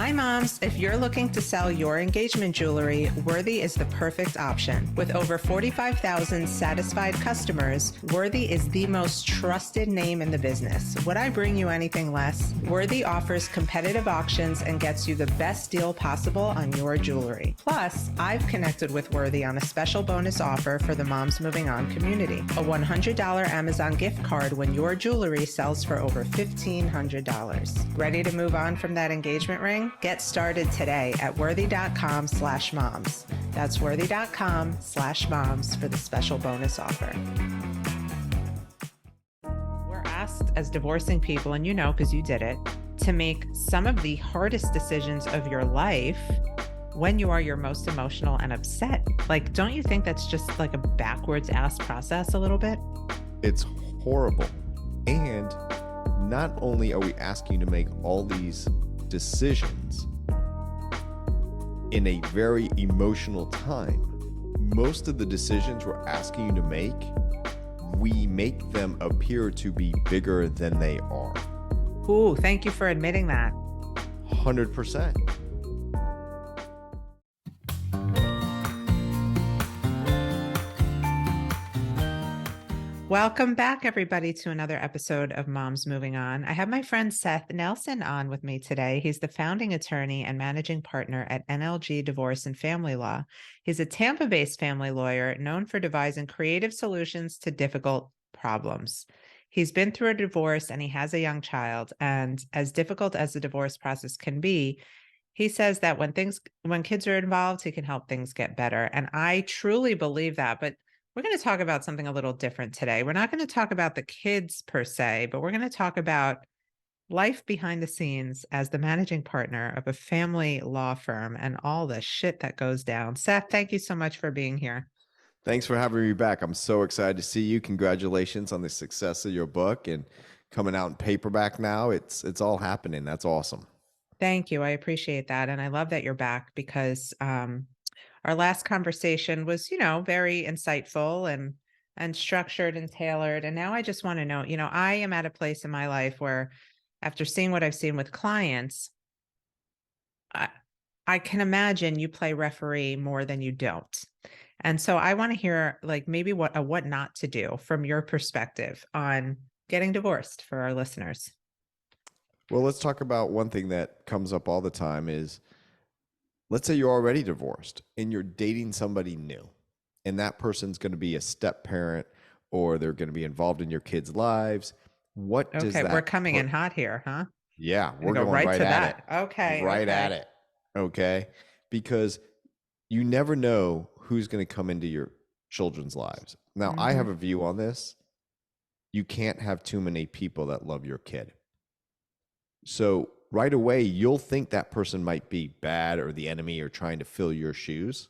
Hi moms, if you're looking to sell your engagement jewelry, Worthy is the perfect option. With over 45,000 satisfied customers, Worthy is the most trusted name in the business. Would I bring you anything less? Worthy offers competitive auctions and gets you the best deal possible on your jewelry. Plus, I've connected with Worthy on a special bonus offer for the Moms Moving On community. A $100 Amazon gift card when your jewelry sells for over $1,500. Ready to move on from that engagement ring? Get started today at worthy.com/moms. That's worthy.com/moms for the special bonus offer. We're asked as divorcing people, and you know, because you did it, to make some of the hardest decisions of your life when you are your most emotional and upset. Like, don't you think that's just like a backwards ass process a little bit? It's horrible. And not only are we asking you to make all these decisions in a very emotional time, most of the decisions we're asking you to make, we make them appear to be bigger than they are. Ooh, thank you for admitting that. 100%. Welcome back, everybody, to another episode of Moms Moving On. I have my friend Seth Nelson on with me today. He's the founding attorney and managing partner at NLG Divorce and Family Law. He's a Tampa-based family lawyer known for devising creative solutions to difficult problems. He's been through a divorce and he has a young child. And as difficult as the divorce process can be, he says that when kids are involved, he can help things get better. And I truly believe that. But we're going to talk about something a little different today. We're not going to talk about the kids per se, but we're going to talk about life behind the scenes as the managing partner of a family law firm and all the shit that goes down. Seth, thank you so much for being here. Thanks for having me back. I'm so excited to see you. Congratulations on the success of your book and coming out in paperback now. It's all happening. That's awesome. Thank you. I appreciate that. And I love that you're back because our last conversation was, very insightful and structured and tailored. And now I just want to know, I am at a place in my life where after seeing what I've seen with clients, I can imagine you play referee more than you don't. And so I want to hear like maybe what not to do from your perspective on getting divorced for our listeners. Well, let's talk about one thing that comes up all the time is, let's say you're already divorced and you're dating somebody new, and that person's going to be a step parent or they're going to be involved in your kids' lives. What does that? Okay, we're coming in hot here, huh? Yeah, we're going right right to at that. it. Okay. Right at it. Okay. Because you never know who's going to come into your children's lives. Now, I have a view on this. You can't have too many people that love your kid. So right away, you'll think that person might be bad or the enemy or trying to fill your shoes.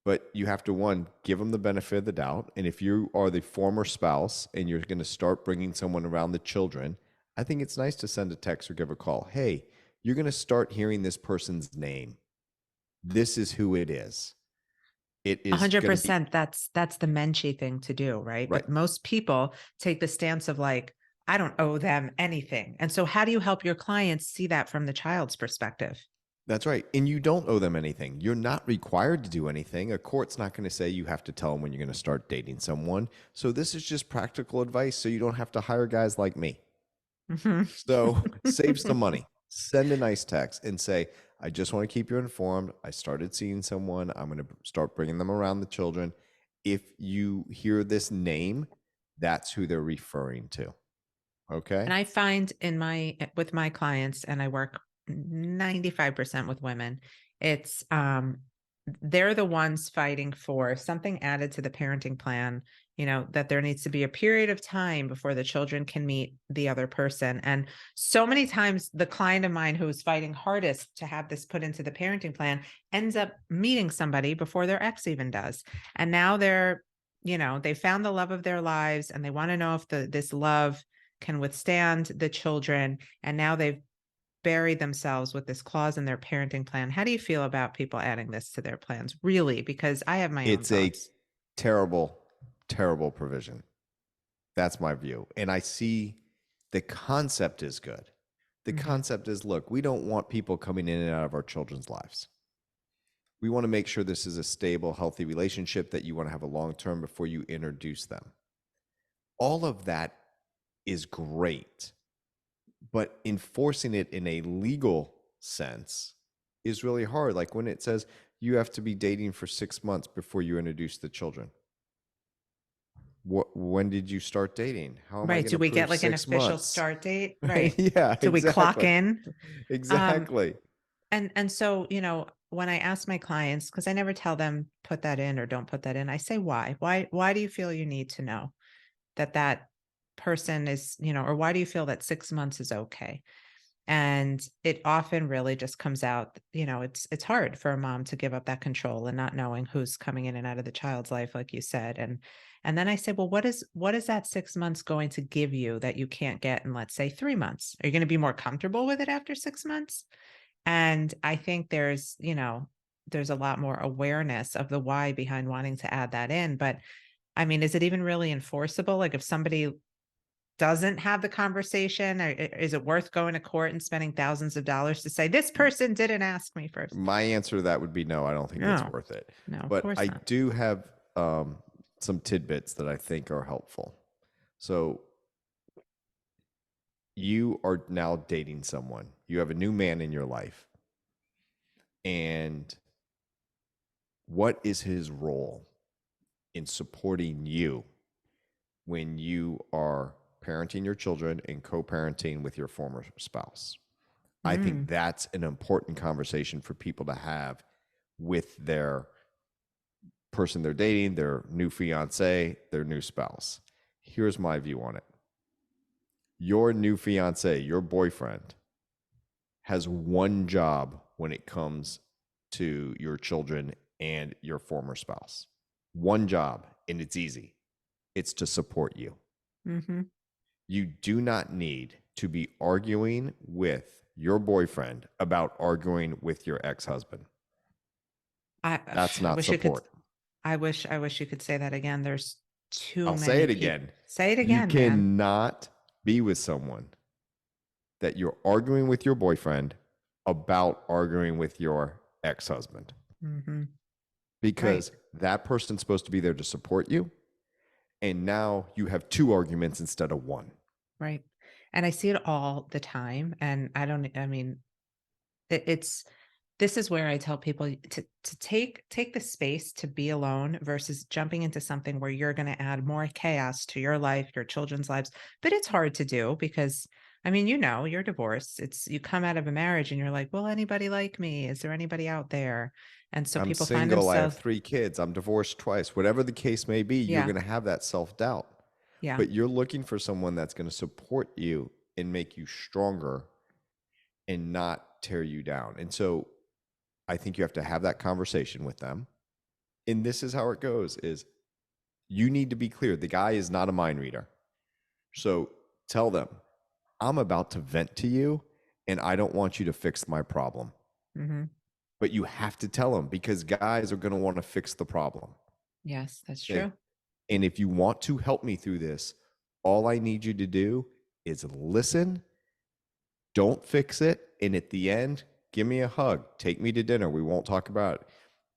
But you have to, one, give them the benefit of the doubt. And if you are the former spouse and you're going to start bringing someone around the children, I think it's nice to send a text or give a call. Hey, you're going to start hearing this person's name. This is who it is. It is 100%. That's the Menchie thing to do, right? But most people take the stance of like, I don't owe them anything. And so how do you help your clients see that from the child's perspective? That's right. And you don't owe them anything. You're not required to do anything. A court's not going to say you have to tell them when you're going to start dating someone. So this is just practical advice so you don't have to hire guys like me. So save some money. Send a nice text and say, I just want to keep you informed. I started seeing someone. I'm going to start bringing them around the children. If you hear this name, that's who they're referring to. Okay. And I find with my clients, and I work 95% with women, it's they're the ones fighting for something added to the parenting plan, that there needs to be a period of time before the children can meet the other person. And so many times the client of mine who's fighting hardest to have this put into the parenting plan ends up meeting somebody before their ex even does. And now they're, they found the love of their lives and they want to know if this love can withstand the children. And now they've buried themselves with this clause in their parenting plan. How do you feel about people adding this to their plans? Really? Because I have my own thoughts. It's a terrible, terrible provision. That's my view. And I see the concept is good. The Hmm. concept is, look, we don't want people coming in and out of our children's lives. We want to make sure this is a stable, healthy relationship that you want to have a long term before you introduce them. All of that is great, but enforcing it in a legal sense is really hard. Like when it says you have to be dating for 6 months before you introduce the children. When did you start dating? How am I Right. going Do to we get prove like an six official months? start date? Right. Yeah, Do we clock exactly. in? Um, Exactly. and so, when I ask my clients, because I never tell them put that in or don't put that in, I say why? Why do you feel you need to know that person is, or why do you feel that 6 months is okay? And it often really just comes out, it's hard for a mom to give up that control and not knowing who's coming in and out of the child's life, like you said. And then I say, well, what is that 6 months going to give you that you can't get in, let's say, 3 months? Are you going to be more comfortable with it after 6 months? And I think there's a lot more awareness of the why behind wanting to add that in. But I mean, is it even really enforceable? Like if somebody doesn't have the conversation, or is it worth going to court and spending thousands of dollars to say this person didn't ask me first? My answer to that would be no, I don't think it's No, worth it. no, of But course I not. do have some tidbits that I think are helpful. So you are now dating someone, you have a new man in your life. And what is his role in supporting you when you are parenting your children and co parenting with your former spouse? I think Mm, that's an important conversation for people to have with their person they're dating, their new fiance, their new spouse. Here's my view on it. Your new fiance, your boyfriend, has one job when it comes to your children and your former spouse. One job, and it's easy. It's to support you. hmm. You do not need to be arguing with your boyfriend about arguing with your ex-husband. I That's I not wish you could. support. I wish you could say that again. There's too I'll say many it people. again. Say it You again, man. cannot be with someone that you're arguing with your boyfriend about arguing with your ex-husband, Hmm. Right. because that person's supposed to be there to support you, and now you have two arguments instead of one. Right. And I see it all the time. And I mean, it's this is where I tell people to take the space to be alone versus jumping into something where you're going to add more chaos to your life, your children's lives. But it's hard to do because I mean, you're divorced. It's you come out of a marriage and you're like, will anybody like me? Is there anybody out there? And so I'm people find single, I have themselves, 3 kids, I'm divorced twice. Whatever the case may be, you're yeah, going to have that self-doubt. yeah, But you're looking for someone that's going to support you and make you stronger and not tear you down. And so I think you have to have that conversation with them. And this is how it goes: is you need to be clear. The guy is not a mind reader. So tell them, I'm about to vent to you and I don't want you to fix my problem. hmm, But you have to tell them, because guys are going to want to fix the problem. yes, that's Okay. true. And if you want to help me through this, all I need you to do is listen, don't fix it. And at the end, give me a hug, take me to dinner. We won't talk about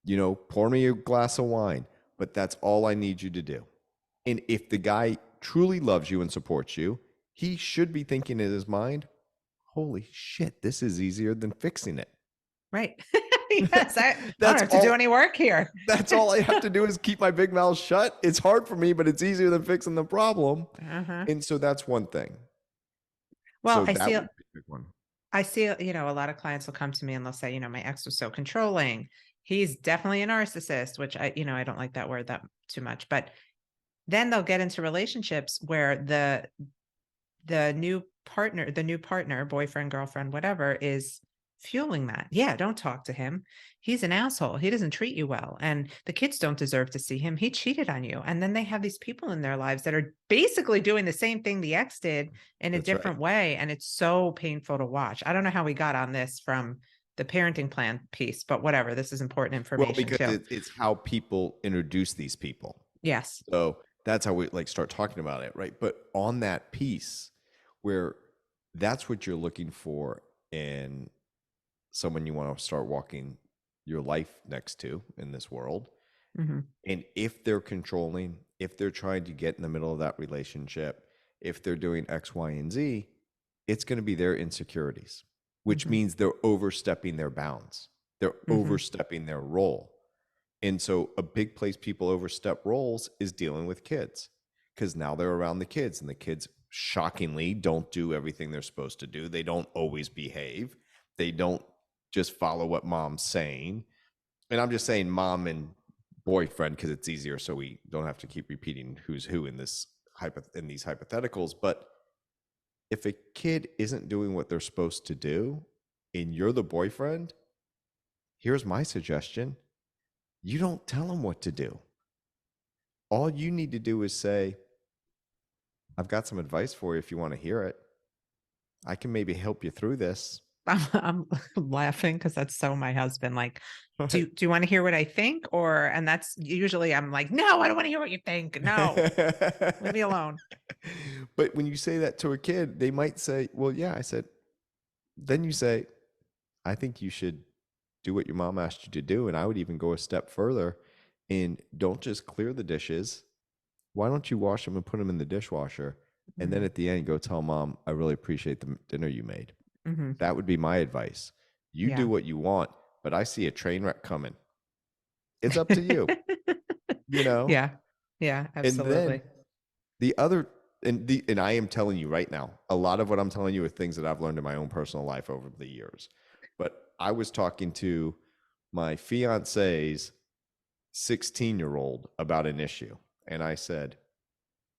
it. Pour me a glass of wine, but that's all I need you to do. And if the guy truly loves you and supports you, he should be thinking in his mind, holy shit, this is easier than fixing it. Right. Yes, I don't That's have to do all. any work here. That's all I have to do is keep my big mouth shut. It's hard for me, but it's easier than fixing the problem. Uh-huh. And so that's one thing. Well, So I that see would be a big one. a lot of clients will come to me and they'll say, my ex was so controlling. He's definitely a narcissist, which I don't like that word that too much. But then they'll get into relationships where the new partner, boyfriend, girlfriend, whatever, is fueling that. Yeah, don't talk to him. He's an asshole. He doesn't treat you well. And the kids don't deserve to see him. He cheated on you. And then they have these people in their lives that are basically doing the same thing the ex did in a That's right. different way. And it's so painful to watch. I don't know how we got on this from the parenting plan piece, but whatever. This is important Well, information because too. it's how people introduce these people. Yes. So that's how we start talking about it, right? But on that piece where that's what you're looking for in someone you want to start walking your life next to in this world. Hmm. And if they're controlling, if they're trying to get in the middle of that relationship, if they're doing X, Y, and Z, it's going to be their insecurities, which Hmm. means they're overstepping their bounds. They're Hmm. overstepping their role. And so a big place people overstep roles is dealing with kids, because now they're around the kids, and the kids shockingly don't do everything they're supposed to do. They don't always behave. They don't just follow what mom's saying. And I'm just saying mom and boyfriend because it's easier, so we don't have to keep repeating who's who in these hypotheticals. But if a kid isn't doing what they're supposed to do and you're the boyfriend, here's my suggestion: you don't tell them what to do. All you need to do is say, I've got some advice for you if you want to hear it. I can maybe help you through this. I'm laughing because that's so my husband. Like, do you want to hear what I think? And that's usually I'm like, no, I don't want to hear what you think. No, leave me alone. But when you say that to a kid, they might say, well, yeah. I said, then you say, I think you should do what your mom asked you to do. And I would even go a step further and don't just clear the dishes. Why don't you wash them and put them in the dishwasher? And then Mm-hmm. at the end, go tell mom, I really appreciate the dinner you made. Mm-hmm. That would be my advice. You do Yeah. what you want, but I see a train wreck coming. It's up to you, you know? Yeah. Yeah, And then absolutely. the other, and I am telling you right now, a lot of what I'm telling you are things that I've learned in my own personal life over the years. But I was talking to my fiance's 16-year-old about an issue. And I said,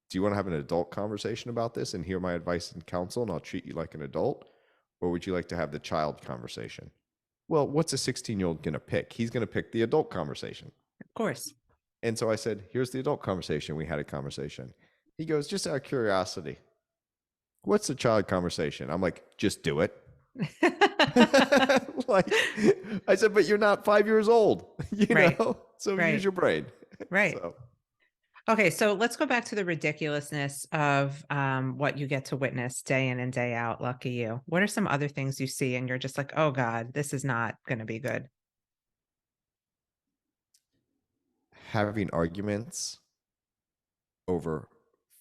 do you want to have an adult conversation about this and hear my advice and counsel, and I'll treat you like an adult? Or would you like to have the child conversation? Well, what's a 16-year-old going to pick? He's going to pick the adult conversation. Of course. And so I said, here's the adult conversation. We had a conversation. He goes, just out of curiosity, what's the child conversation? I'm like, just do it. Like, I said, but you're not 5 years old, Right. So use Right. your brain. Right. So Okay, so let's go back to the ridiculousness of what you get to witness day in and day out. Lucky you. What are some other things you see and you're just like, oh God, this is not going to be good? having arguments over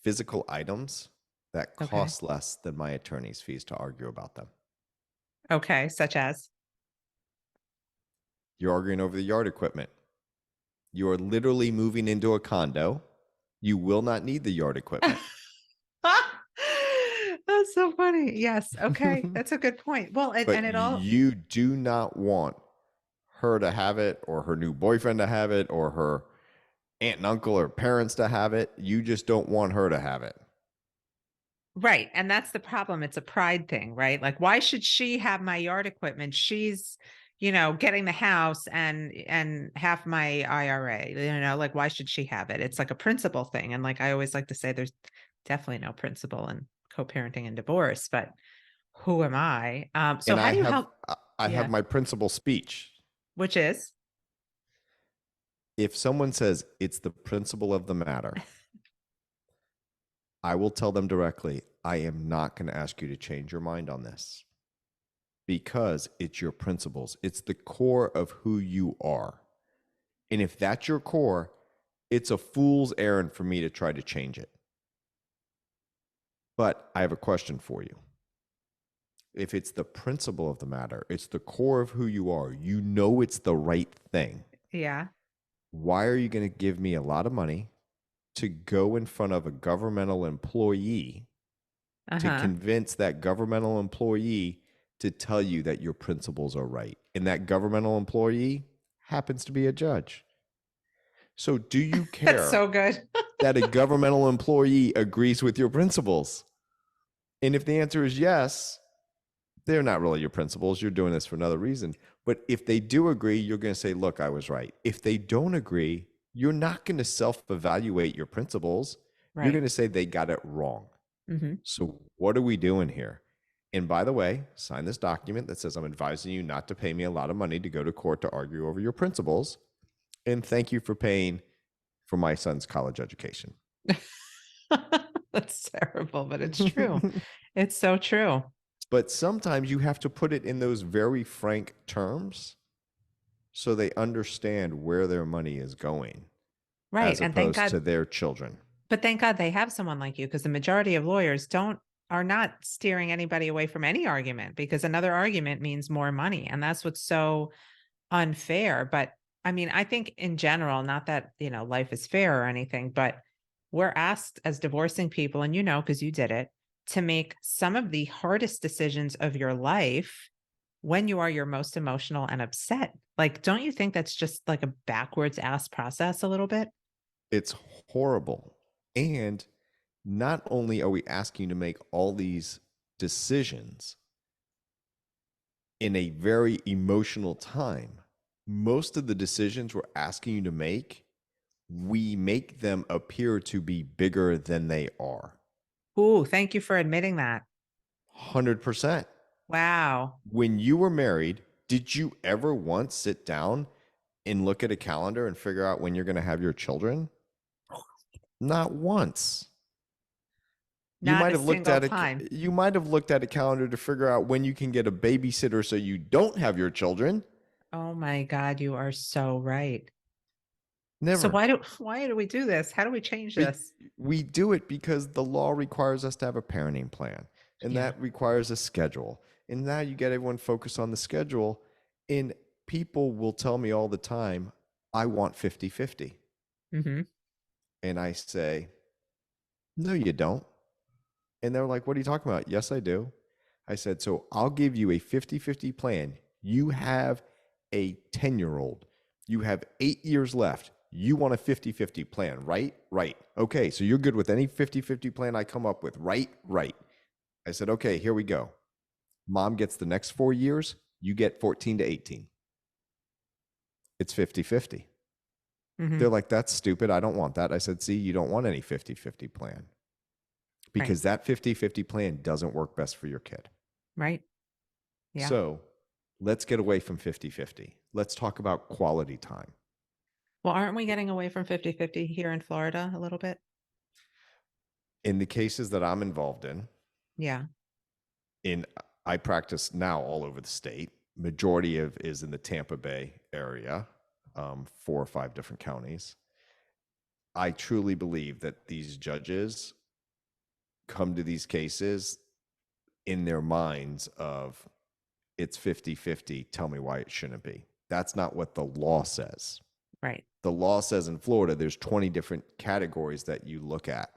physical items that Okay. cost less than my attorney's fees to argue about them. Okay, such as. You're arguing over the yard equipment. You are literally moving into a condo. You will not need the yard equipment. That's so funny. Yes. Okay. That's a good point. Well, and But it all, you do not want her to have it, or her new boyfriend to have it, or her aunt and uncle or parents to have it. You just don't want her to have it. right. And that's the problem. It's a pride thing, right? Like, why should she have my yard equipment? She's, getting the house and half my IRA, like why should she have it? It's like a principle thing. And like I always like to say, there's definitely no principle in co-parenting and divorce, but who am I? So And how do you help? I have Yeah. my principal speech. Which is? If someone says it's the principle of the matter, I will tell them directly, I am not going to ask you to change your mind on this, because it's your principles. It's the core of who you are. And if that's your core, it's a fool's errand for me to try to change it. But I have a question for you. If it's the principle of the matter, it's the core of who you are, you know it's the right thing. Yeah. Why are you going to give me a lot of money to go in front of a governmental employee to Uh-huh. convince that governmental employee to tell you that your principles are right? And that governmental employee happens to be a judge. So do you That's care so good. that a governmental employee agrees with your principles? And if the answer is yes, they're not really your principles. You're doing this for another reason. But if they do agree, you're going to say, look, I was right. If they don't agree, you're not going to self-evaluate your principles. You're Right. going to say they got it wrong. Mm-hmm. So what are we doing here? And by the way, sign this document that says I'm advising you not to pay me a lot of money to go to court to argue over your principles. And thank you for paying for my son's college education. That's terrible, but it's true. It's so true. But sometimes you have to put it in those very frank terms so they understand where their money is going Right. as And thank opposed God, to their children. but thank God they have someone like you, because the majority of lawyers don't are not steering anybody away from any argument, because another argument means more money. And that's what's so unfair. But I mean, I think in general, not that, life is fair or anything, but we're asked as divorcing people, and because you did it, to make some of the hardest decisions of your life when you are your most emotional and upset. Like, don't you think that's just like a backwards ass process a little bit? It's horrible. And not only are we asking you to make all these decisions in a very emotional time, most of the decisions we're asking you to make, we make them appear to be bigger than they are. Ooh, thank you for admitting that. 100%. Wow. When you were married, did you ever once sit down and look at a calendar and figure out when you're going to have your children? Not once. You Not might a have looked single at time. a calendar to figure out when you can get a babysitter so you don't have your children. Oh my God, you are so right. So Never. why do we do this? How do we change Be- this? we do it because the law requires us to have a parenting plan, and Yeah. that requires a schedule. And now you get everyone focused on the schedule, and people will tell me all the time, I want 50-50. Hmm. And I say, no, you don't. And they're like, what are you talking about? Yes, I do. I said, so I'll give you a 50-50 plan. You have a 10-year-old. You have 8 years left. You want a 50-50 plan, right? Right. Okay, so you're good with any 50-50 plan I come up with, right? Right. I said, okay, here we go. Mom gets the next 4 years. You get 14 to 18. It's 50-50. They're Hmm. like, that's stupid. I don't want that. I said, see, you don't want any 50-50 plan Right. because that 50-50 plan doesn't work best for your kid. Right. Yeah. So let's get away from 50-50. Let's talk about quality time. Well, aren't we getting away from 50-50 here in Florida a little bit? In the cases that I'm involved Yeah. in I practice now all over the state. Majority of is in the Tampa Bay area, 4 or 5 different counties. I truly believe that these judges come to these cases in their minds of it's 50-50. Tell me why it shouldn't be. That's not what the law says. Right. The law says in Florida, there's 20 different categories that you look at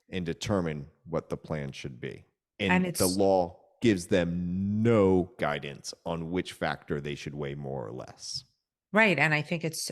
and determine what the plan should be. And And the it's law gives them no guidance on which factor they should weigh more or less. right. And I think it's,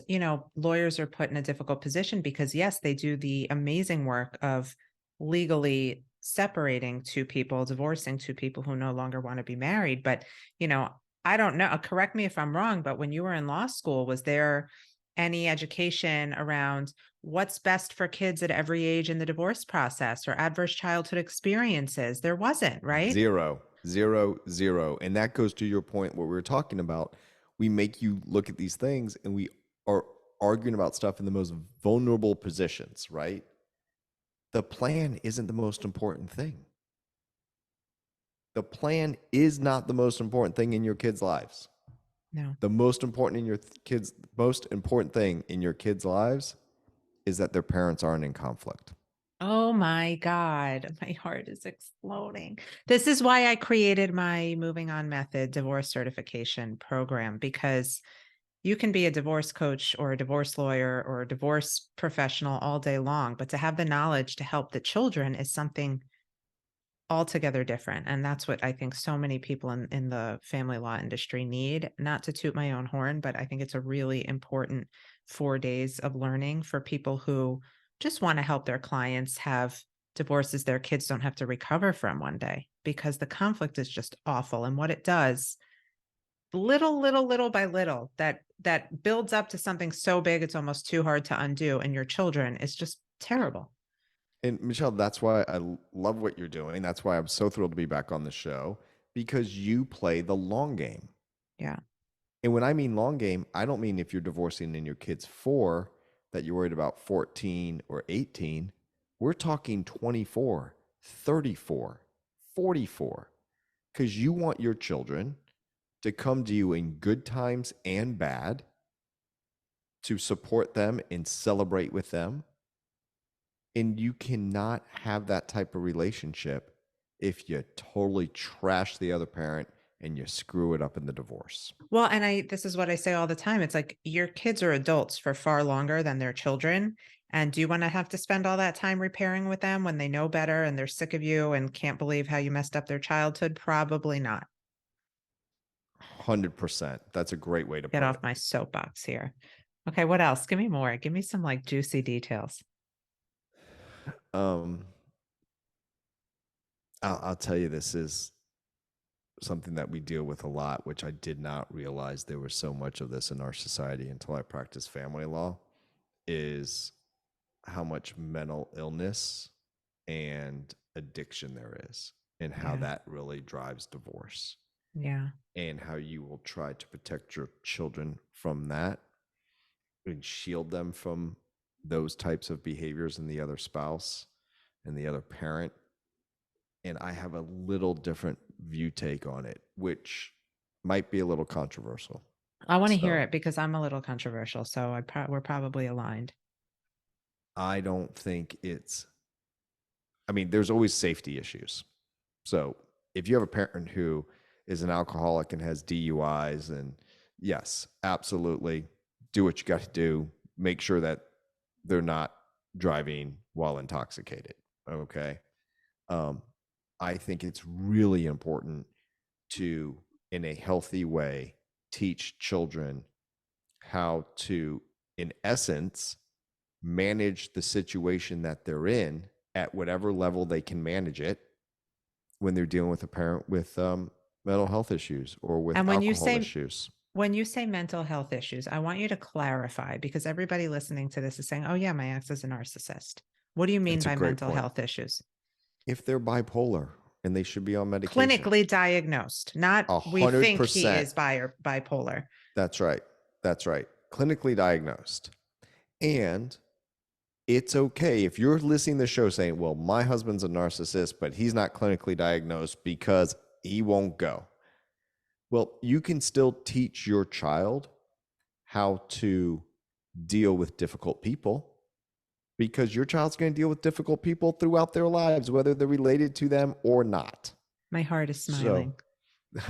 lawyers are put in a difficult position because, yes, they do the amazing work of legally separating two people, divorcing two people who no longer want to be married. But, you know, I don't know. Correct me if I'm wrong, but when you were in law school, was there any education around what's best for kids at every age in the divorce process or adverse childhood experiences? There wasn't, right? Zero, zero, zero. And that goes to your point, what we were talking about. We make you look at these things and we are arguing about stuff in the most vulnerable positions, right? The plan isn't the most important thing. The plan is not the most important thing in your kids' lives. No. The most important thing in your kids' lives is that their parents aren't in conflict. Oh my God, my heart is exploding. This is why I created my Moving On Method divorce certification program, because you can be a divorce coach or a divorce lawyer or a divorce professional all day long, but to have the knowledge to help the children is something altogether different. And that's what I think so many people in the family law industry need. Not to toot my own horn, but I think it's a really important 4 days of learning for people who just want to help their clients have divorces their kids don't have to recover from one day, because the conflict is just awful. And what it does, little by little, that builds up to something so big it's almost too hard to undo. And your children is just terrible. And Michelle, that's why I love what you're doing. That's why I'm so thrilled to be back on the show because you play the long game. Yeah. And when I mean long game, I don't mean if you're divorcing and your kid's 4 that you're worried about 14 or 18. We're talking 24, 34, 44. because you want your children to come to you in good times and bad, to support them and celebrate with them. And you cannot have that type of relationship if you totally trash the other parent and you screw it up in the divorce. Well, and this is what I say all the time. It's like your kids are adults for far longer than their children. And do you want to have to spend all that time repairing with them when they know better and they're sick of you and can't believe how you messed up their childhood? Probably not. 100%. That's a great way to Get put it. off my soapbox here. Okay, what else? Give me more. Give me some like juicy details. Um, I'll tell you, this is something that we deal with a lot, which I did not realize there was so much of this in our society until I practiced family law, is how much mental illness and addiction there is, and how Yeah. that really drives divorce, Yeah. and how you will try to protect your children from that and shield them from those types of behaviors in the other spouse and the other parent. And I have a little different view take on it, which might be a little controversial. I want to hear So it because I'm a little controversial. So we're probably aligned. I don't think it's, I mean, there's always safety issues. So if you have a parent who is an alcoholic and has DUIs, and yes, absolutely do what you got to do. Make sure that they're not driving while intoxicated. Okay. Um, I think it's really important to, in a healthy way, teach children how to, in essence, manage the situation that they're in at whatever level they can manage it when they're dealing with a parent with mental health issues or with And alcohol issues. when you say mental health issues, I want you to clarify because everybody listening to this is saying, "Oh yeah, my ex is a narcissist." What do you mean That's a by great mental point. health issues? If they're bipolar and they should be on medication, Clinically diagnosed, not we think he 100%. is bipolar. That's right. That's right. Clinically diagnosed. And it's okay if you're listening to the show saying, well, my husband's a narcissist, but he's not clinically diagnosed because he won't go. Well, you can still teach your child how to deal with difficult people, because your child's going to deal with difficult people throughout their lives, whether they're related to them or not. My heart is So smiling.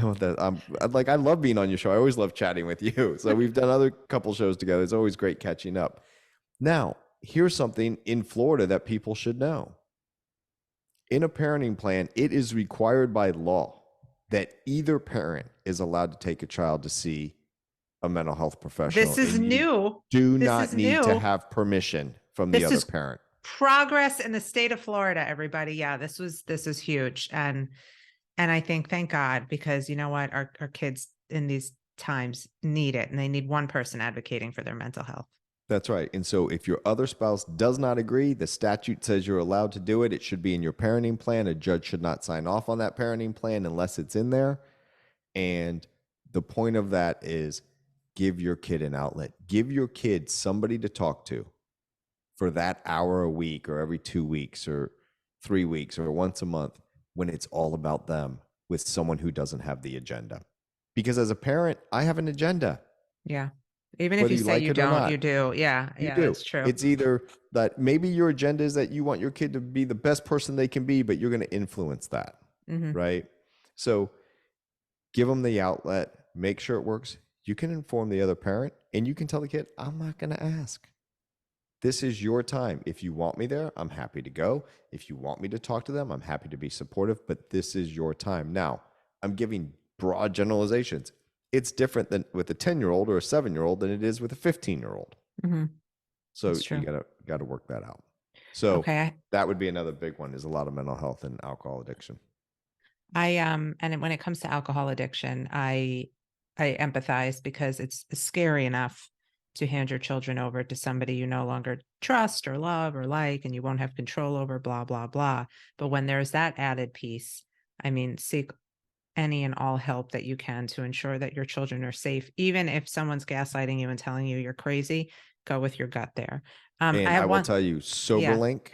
I love being on your show. I always love chatting with you. So we've done other couple shows together. It's always great catching up. Now, here's something in Florida that people should know. In a parenting plan, it is required by law that either parent is allowed to take a child to see a mental health professional. This is And you new. do This not is need to new. have permission from the This other is parent. progress in the state of Florida, everybody. Yeah, this is huge. And I think thank God, because you know what? Our kids in these times need it and they need one person advocating for their mental health. That's right. And so if your other spouse does not agree, the statute says you're allowed to do it. It should be in your parenting plan. A judge should not sign off on that parenting plan unless it's in there. And the point of that is give your kid an outlet. Give your kid somebody to talk to for that hour a week or every 2 weeks or 3 weeks or once a month, when it's all about them, with someone who doesn't have the agenda. Because as a parent, I have an agenda. Yeah. Even if Whether you you say like you it or don't, not, you do. Yeah. you Yeah, do. that's true. It's either that maybe your agenda is that you want your kid to be the best person they can be, but you're going to influence that, Mhm. right? So give them the outlet, make sure it works. You can inform the other parent, and you can tell the kid, I'm not going to ask. This is your time. If you want me there, I'm happy to go. If you want me to talk to them, I'm happy to be supportive, but this is your time. Now, I'm giving broad generalizations. It's different than with a 10-year-old or a 7-year-old than it is with a 15-year-old. Mhm. So It's you true. gotta work that out. So Okay. that would be another big one, is a lot of mental health and alcohol addiction. And when it comes to alcohol addiction, I empathize because it's scary enough to hand your children over to somebody you no longer trust or love or like, and you won't have control over, blah, blah, blah. But when there's that added piece, I mean, seek any and all help that you can to ensure that your children are safe. Even if someone's gaslighting you and telling you you're crazy, go with your gut there. I And I have will one, tell you, yeah, SoberLink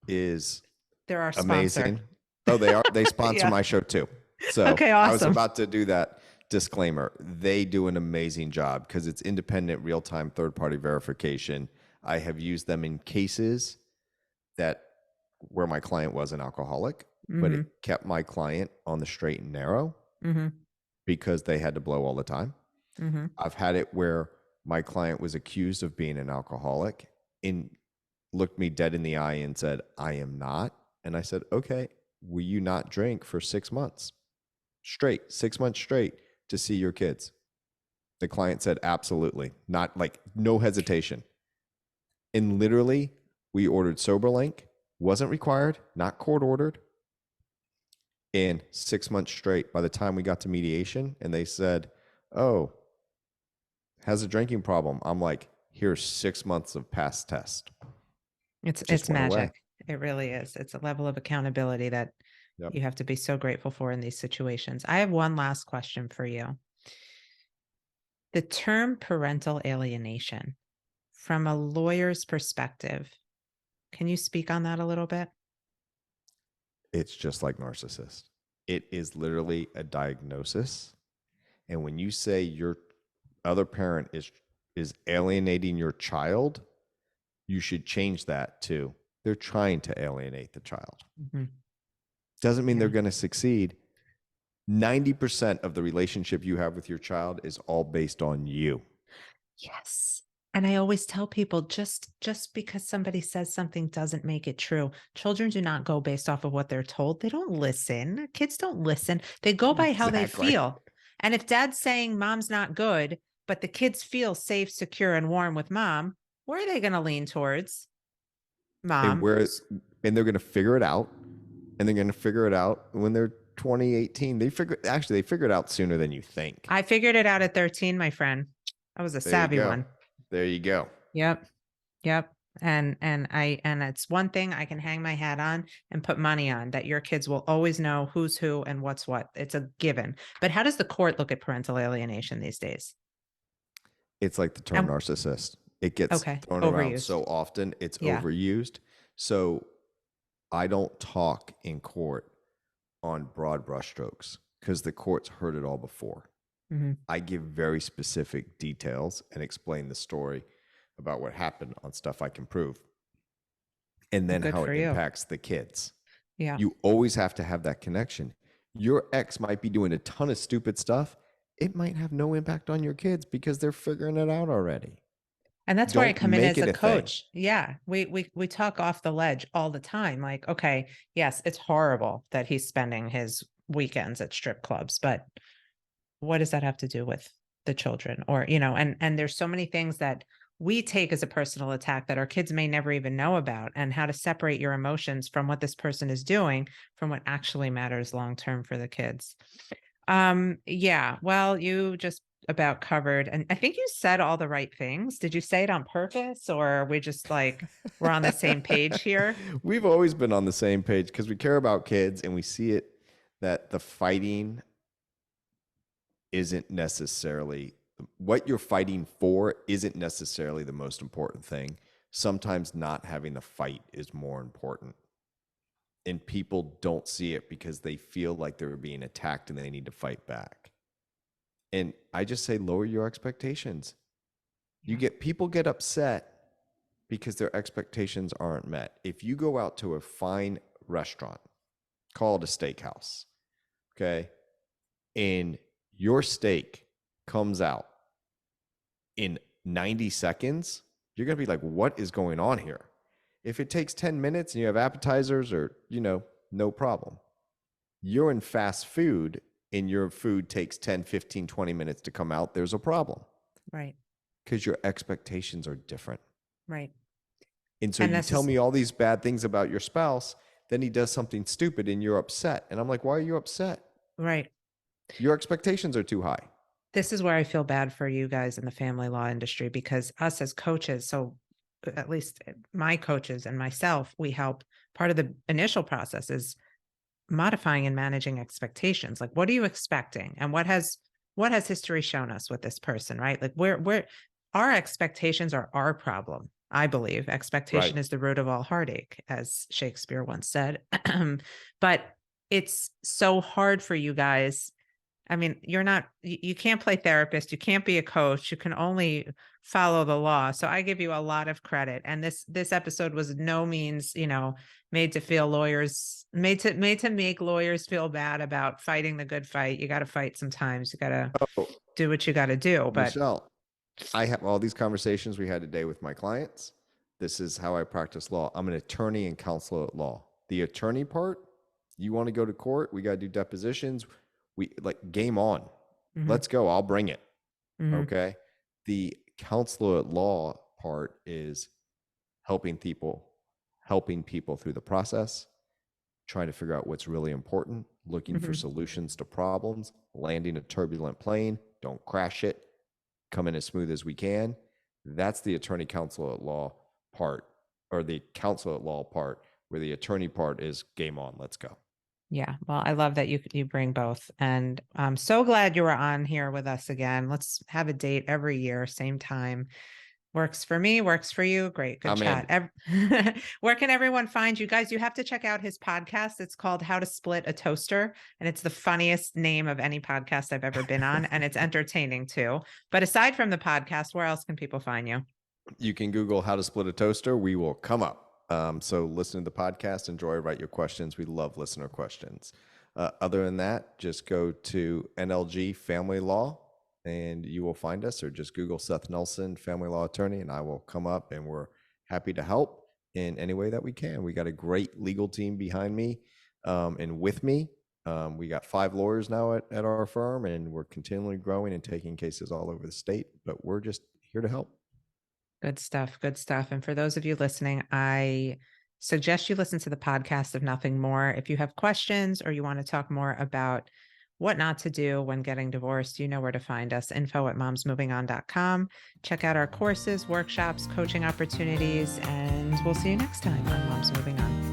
is they're our sponsor. amazing. Oh, they are. They sponsor Yeah. my show too. So Okay, I was awesome. about to do that disclaimer. They do an amazing job because it's independent, real time, third party verification. I have used them in cases that where my client was an alcoholic, but it Mhm. kept my client on the straight and narrow Mhm. because they had to blow all the time. Mhm. I've had it where my client was accused of being an alcoholic and looked me dead in the eye and said, I am not. And I said, okay, will you not drink for 6 months straight, 6 months straight to see your kids? The client said, absolutely. Not like no hesitation. And literally, we ordered SoberLink, wasn't required, not court ordered. And 6 months straight, by the time we got to mediation and they said, oh, has a drinking problem. I'm like, here's 6 months of past test. It's Just went away. magic. It really is. It's a level of accountability that Yep. you have to be so grateful for in these situations. I have one last question for you. The term parental alienation, from a lawyer's perspective, can you speak on that a little bit? It's just like narcissist. It is literally a diagnosis. And when you say your other parent is alienating your child, you should change that to they're trying to alienate the child. Mhm. Doesn't mean they're Yeah. going to succeed. 90% of the relationship you have with your child is all based on you. Yes. And I always tell people just because somebody says something doesn't make it true. Children do not go based off of what they're told. They don't listen. Kids don't listen. They go by how they Exactly. feel. And if dad's saying mom's not good, but the kids feel safe, secure, and warm with mom, where are they going to lean towards? And Mom. where and they're going to figure it out, and they're going to figure it out when they're 2018. They figure it out sooner than you think. I figured it out at 13, my friend. I was a There you savvy go. one. There you go. Yep. Yep. And it's one thing I can hang my hat on and put money on that your kids will always know who's who and what's what. It's a given. But how does the court look at parental alienation these days? It's like the term And narcissist. It gets okay, thrown around overused. so often, it's Yeah. overused. So I don't talk in court on broad brushstrokes because the court's heard it all before. Hmm. I give very specific details and explain the story about what happened on stuff I can prove and Well, then good how for it you. impacts the kids. Yeah. You always have to have that connection. Your ex might be doing a ton of stupid stuff. It might have no impact on your kids because they're figuring it out already. And that's where I Don't come in make as it a a thing. coach. Yeah. We talk off the ledge all the time. Like, okay, yes, it's horrible that he's spending his weekends at strip clubs, but what does that have to do with the children? Or, and there's so many things that we take as a personal attack that our kids may never even know about, and how to separate your emotions from what this person is doing from what actually matters long term for the kids. Yeah, well, you just about covered, and I think you said all the right things. Did you say it on purpose, or are we just like we're on the same page here? We've always been on the same page because we care about kids and we see it that the fighting isn't necessarily what you're fighting for isn't necessarily the most important thing. Sometimes not having the fight is more important. And people don't see it because they feel like they're being attacked and they need to fight back. And I just say lower your expectations. You Yeah. get people get upset because their expectations aren't met. If you go out to a fine restaurant, call it a steakhouse, okay? And your steak comes out in 90 seconds, you're going to be like, what is going on here? If it takes 10 minutes and you have appetizers or, no problem. You're in fast food and your food takes 10, 15, 20 minutes to come out, there's a problem Right. because your expectations are different. Right. And so And you this tell is me all these bad things about your spouse, then he does something stupid and you're upset. And I'm like, why are you upset? right. Your expectations are too high. This is where I feel bad for you guys in the family law industry, because us as coaches, so at least my coaches and myself, we help. Part of the initial process is modifying and managing expectations. Like, what are you expecting? And what has history shown us with this person, right? Like, we're our expectations are our problem. I believe Right. expectation is the root of all heartache, as Shakespeare once said. But it's so hard for you guys. I mean, you can't play therapist, you can't be a coach, you can only follow the law. So I give you a lot of credit. And this episode was no means, made to feel lawyers made to make lawyers feel bad about fighting the good fight. You got to fight sometimes. You got to Oh, do what you got to do. But Michelle, I have all these conversations we had today with my clients. This is how I practice law. I'm an attorney and counsel at law. The attorney part, you want to go to court, we got to do depositions. We like game on. Let's go. I'll bring it. Okay. The counselor at law part is helping people through the process, trying to figure out what's really important, looking for solutions to problems, landing a turbulent plane, don't crash it, come in as smooth as we can. That's the attorney counsel at law part, or the counsel at law part, where the attorney part is game on. Let's go. Yeah, well, I love that you bring both, and I'm so glad you were on here with us again. Let's have a date every year, same time. Works for me, works for you. Great, good I'm chat. in. Where can everyone find you guys? You have to check out his podcast. It's called How to Split a Toaster, and it's the funniest name of any podcast I've ever been on, and it's entertaining too. But aside from the podcast, where else can people find you? You can Google how to split a toaster. We will come up. So listen to the podcast, enjoy, write your questions. We love listener questions. Other than that, just go to NLG Family Law and you will find us, or just Google Seth Nelson, family law attorney, and I will come up, and we're happy to help in any way that we can. We got a great legal team behind me and with me. We got 5 lawyers now at our firm, and we're continually growing and taking cases all over the state, but we're just here to help. Good stuff. Good stuff. And for those of you listening, I suggest you listen to the podcast, if nothing more. If you have questions or you want to talk more about what not to do when getting divorced, you know where to find us. info@momsmovingon.com. Check out our courses, workshops, coaching opportunities, and we'll see you next time on Moms Moving On.